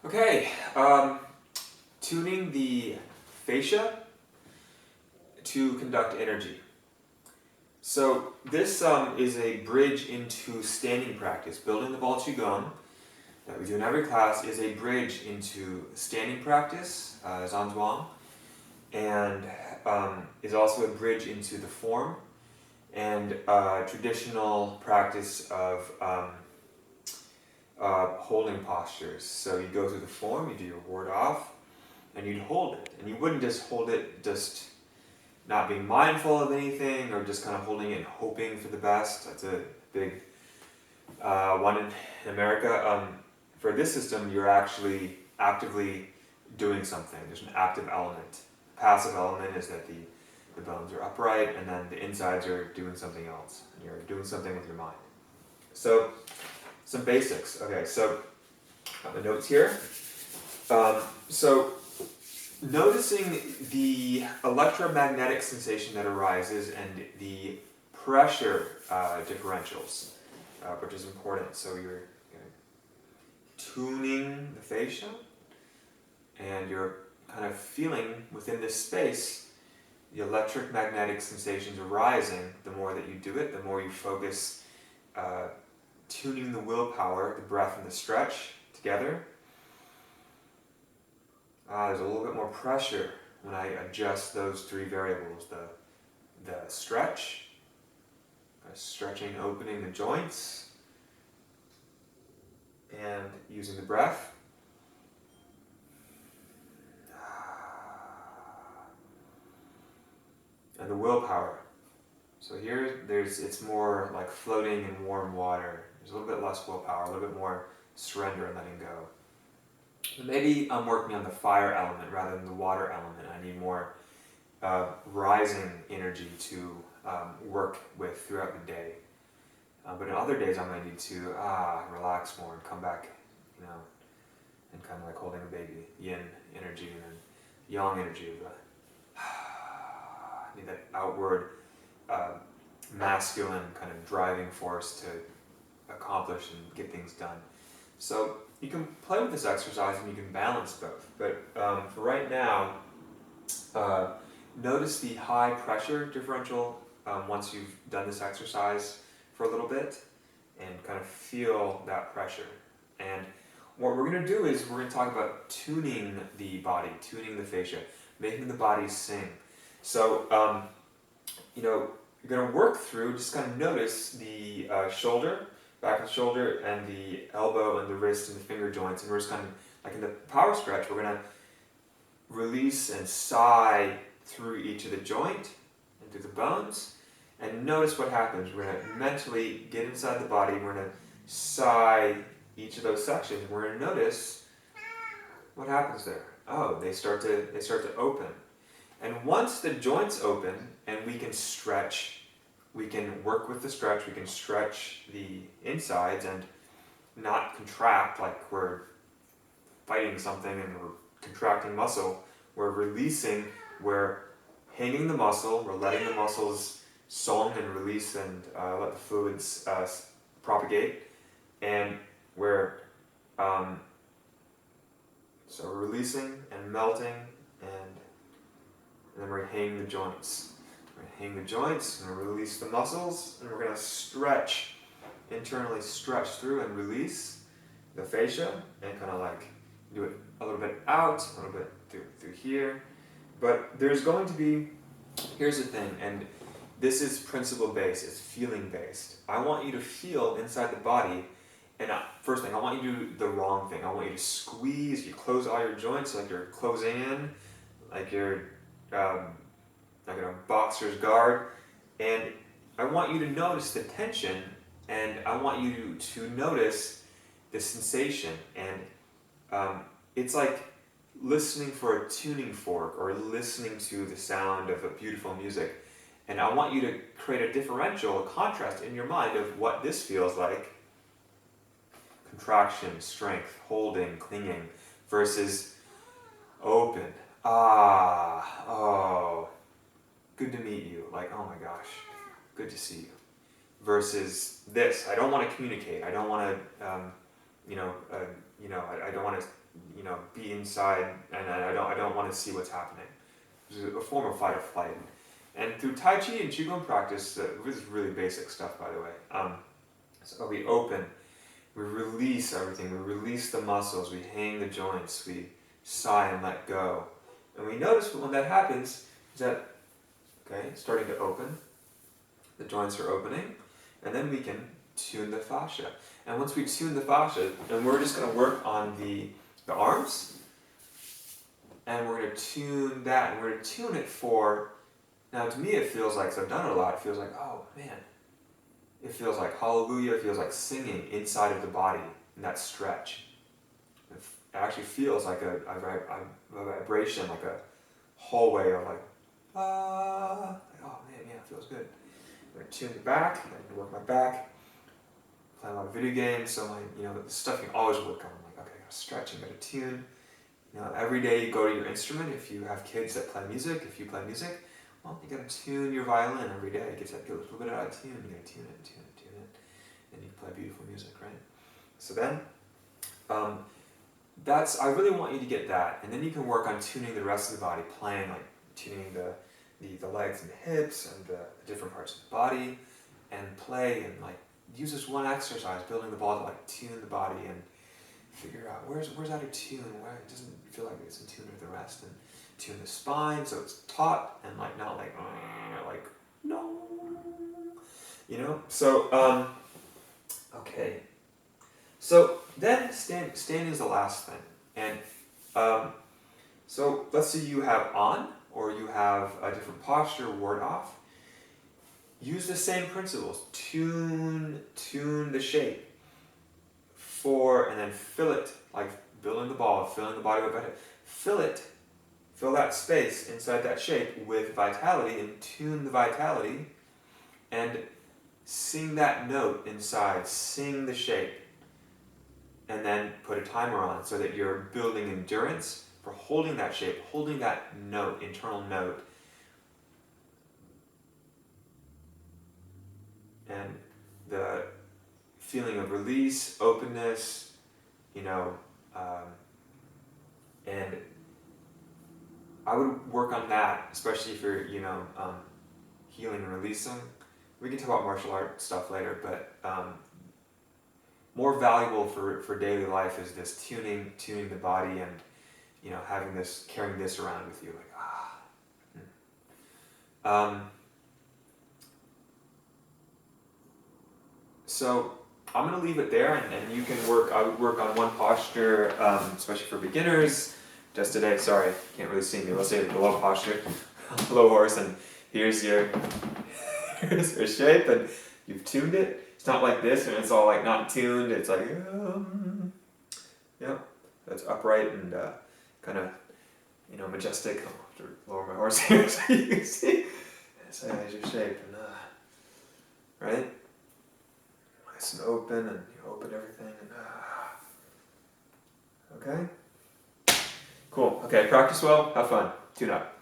Okay, tuning the fascia to conduct energy. So this is a bridge into standing practice. Building the ball qigong that we do in every class is a bridge into standing practice, zhanzhuang, and is also a bridge into the form and traditional practice of holding postures. So you go through the form, you do your ward off, and you'd hold it. And you wouldn't just hold it just not being mindful of anything or just kind of holding it and hoping for the best. That's a big one in America. For this system, you're actually actively doing something. There's an active element. The passive element is that the bones are upright and then the insides are doing something else. And you're doing something with your mind. So, some basics. Okay, so got the notes here. So noticing the electromagnetic sensation that arises and the pressure differentials, which is important. So you're tuning the fascia and you're kind of feeling within this space the electric magnetic sensations arising. The more that you do it, the more you focus tuning the willpower, the breath and the stretch together. There's a little bit more pressure when I adjust those three variables. The stretch, stretching, opening the joints, and using the breath. And the willpower. So here, it's more like floating in warm water. There's a little bit less willpower, a little bit more surrender and letting go. Maybe I'm working on the fire element rather than the water element. I need more rising energy to work with throughout the day. But in other days, I might need to relax more and come back, and kind of like holding a baby, yin energy and then yang energy of the need that outward masculine kind of driving force to accomplish and get things done. So you can play with this exercise and you can balance both. But for right now, notice the high pressure differential once you've done this exercise for a little bit and kind of feel that pressure. And what we're going to do is we're going to talk about tuning the body, tuning the fascia, making the body sing. So, you're going to work through, just kind of notice the shoulder, back of the shoulder, and the elbow, and the wrist, and the finger joints. And we're just kind of, like in the power stretch, we're going to release and sigh through each of the joint and through the bones. And notice what happens. We're going to mentally get inside the body. We're going to sigh each of those sections. We're going to notice what happens there. Oh, they start to open. And once the joints open and we can stretch, we can work with the stretch, we can stretch the insides and not contract like we're fighting something and we're contracting muscle. We're releasing, we're hanging the muscle, we're letting the muscles song and release and let the fluids propagate. And we're so we're releasing and melting and then we're hanging the joints. We're going to hang the joints and release the muscles, and we're going to stretch, internally stretch through and release the fascia, and kind of like do it a little bit out, a little bit through here. But there's going to be, here's the thing, and this is principle based, it's feeling based. I want you to feel inside the body, and first thing, I want you to do the wrong thing. I want you to squeeze, you close all your joints like you're closing in, like you're like in a boxer's guard, and I want you to notice the tension, and I want you to notice the sensation, and it's like listening for a tuning fork or listening to the sound of a beautiful music, and I want you to create a differential, a contrast in your mind of what this feels like: contraction, strength, holding, clinging, versus open. Oh, good to meet you. Like, oh my gosh, good to see you. Versus this, I don't want to communicate. I don't want to, I don't want to, be inside, and I don't want to see what's happening. It's a form of fight or flight. And through Tai Chi and Qigong practice, this is really basic stuff, by the way. So we open, we release everything, we release the muscles, we hang the joints, we sigh and let go. And we notice when that happens, is that, okay, starting to open, the joints are opening, and then we can tune the fascia. And once we tune the fascia, and we're just going to work on the arms, and we're going to tune that, and we're going to tune it for, now to me it feels like, so I've done it a lot, it feels like, oh man, it feels like hallelujah, it feels like singing inside of the body in that stretch. It actually feels like a vibration, like a hallway of like, ah, like, oh man, yeah, it feels good. I'm going to tune the back, I'm going to work my back, play a lot of video games, so the stuff you can always work on. I'm like, okay, I gotta stretch, I gotta tune. Every day you go to your instrument. If you have kids that play music, if you play music, well, you gotta tune your violin every day. It gets a little bit out of tune. You gotta tune it, and you play beautiful music, right? So then, I really want you to get that, and then you can work on tuning the rest of the body, playing like tuning the legs and the hips and the different parts of the body, and play and like use this one exercise, building the ball to like tune the body and figure out where's out of tune, where it doesn't feel like it's in tune with the rest, and tune the spine so it's taut and like not like no, So okay, so then standing is the last thing, and so let's say you have on or you have a different posture, ward off. Use the same principles. Tune the shape. And then fill it, like building the ball, filling the body with vitality. Fill that space inside that shape with vitality, and tune the vitality, and sing that note inside, sing the shape, and then put a timer on so that you're building endurance for holding that shape, holding that note, internal note, and the feeling of release, openness, and I would work on that, especially if you're, healing and releasing. We can talk about martial art stuff later, but more valuable for daily life is this tuning the body, and having this, carrying this around with you, like So I'm going to leave it there, and you can I would work on one posture, especially for beginners. Just today, sorry, can't really see me. Let's say the low posture, low horse, and here's your shape, and you've tuned it. It's not like this, and it's all like not tuned. It's like, yep, that's upright and kind of, majestic. I'll have to lower my horse here so you can see. So there's your shape, and right. And open, and you open everything, and okay? Cool. Okay, practice well, have fun, tune up.